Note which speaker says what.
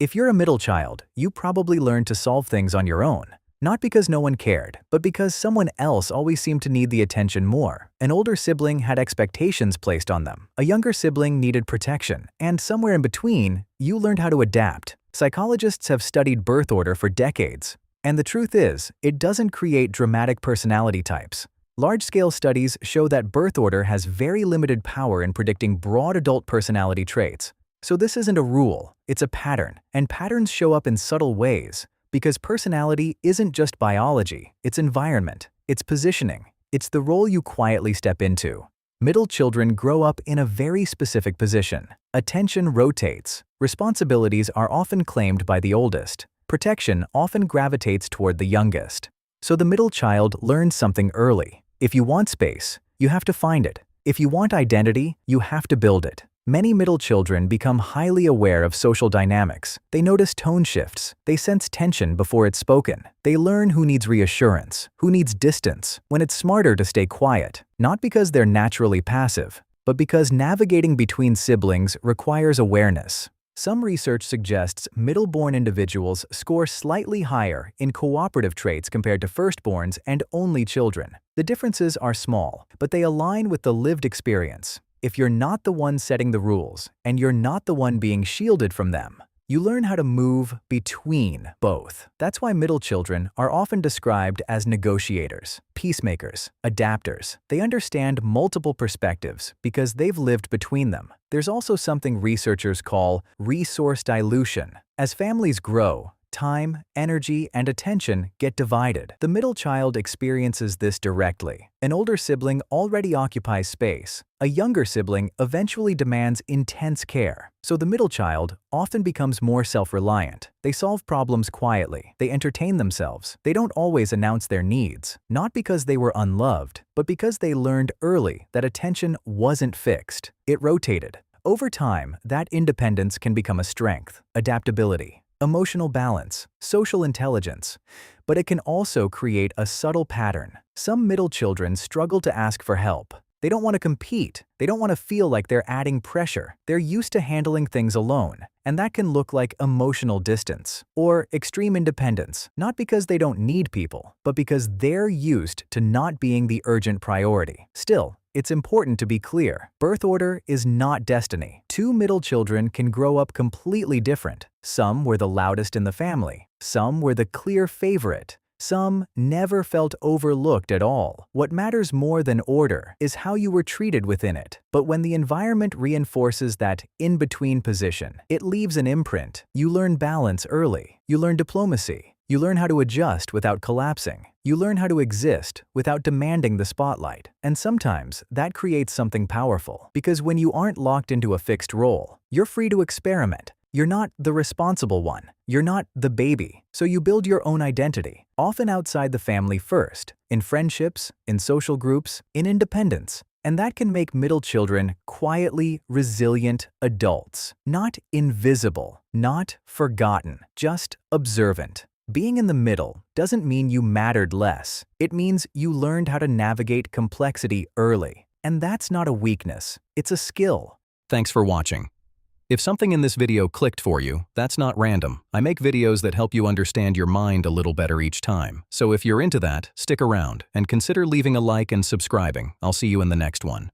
Speaker 1: If you're a middle child, you probably learned to solve things on your own. Not because no one cared, but because someone else always seemed to need the attention more. An older sibling had expectations placed on them. A younger sibling needed protection. And somewhere in between, you learned how to adapt. Psychologists have studied birth order for decades. And the truth is, it doesn't create dramatic personality types. Large-scale studies show that birth order has very limited power in predicting broad adult personality traits. So this isn't a rule, it's a pattern. And patterns show up in subtle ways. Because personality isn't just biology, it's environment, it's positioning, it's the role you quietly step into. Middle children grow up in a very specific position. Attention rotates. Responsibilities are often claimed by the oldest. Protection often gravitates toward the youngest. So the middle child learns something early. If you want space, you have to find it. If you want identity, you have to build it. Many middle children become highly aware of social dynamics. They notice tone shifts. They sense tension before it's spoken. They learn who needs reassurance, who needs distance, when it's smarter to stay quiet. Not because they're naturally passive, but because navigating between siblings requires awareness. Some research suggests middle-born individuals score slightly higher in cooperative traits compared to firstborns and only children. The differences are small, but they align with the lived experience. If you're not the one setting the rules, and you're not the one being shielded from them, you learn how to move between both. That's why middle children are often described as negotiators, peacemakers, adapters. They understand multiple perspectives because they've lived between them. There's also something researchers call resource dilution. As families grow, time, energy, and attention get divided. The middle child experiences this directly. An older sibling already occupies space. A younger sibling eventually demands intense care. So the middle child often becomes more self-reliant. They solve problems quietly. They entertain themselves. They don't always announce their needs. Not because they were unloved, but because they learned early that attention wasn't fixed. It rotated. Over time, that independence can become a strength, adaptability, emotional balance, social intelligence. But it can also create a subtle pattern. Some middle children struggle to ask for help. They don't want to compete. They don't want to feel like they're adding pressure. They're used to handling things alone. And that can look like emotional distance or extreme independence, not because they don't need people, but because they're used to not being the urgent priority. Still, it's important to be clear. Birth order is not destiny. Two middle children can grow up completely different. Some were the loudest in the family. Some were the clear favorite. Some never felt overlooked at all. What matters more than order is how you were treated within it. But when the environment reinforces that in-between position, it leaves an imprint. You learn balance early. You learn diplomacy. You learn how to adjust without collapsing. You learn how to exist without demanding the spotlight. And sometimes that creates something powerful. Because when you aren't locked into a fixed role, you're free to experiment. You're not the responsible one. You're not the baby. So you build your own identity, often outside the family first, in friendships, in social groups, in independence. And that can make middle children quietly resilient adults. Not invisible, not forgotten, just observant. Being in the middle doesn't mean you mattered less. It means you learned how to navigate complexity early. And that's not a weakness, it's a skill.
Speaker 2: Thanks for watching. If something in this video clicked for you, that's not random. I make videos that help you understand your mind a little better each time. So if you're into that, stick around and consider leaving a like and subscribing. I'll see you in the next one.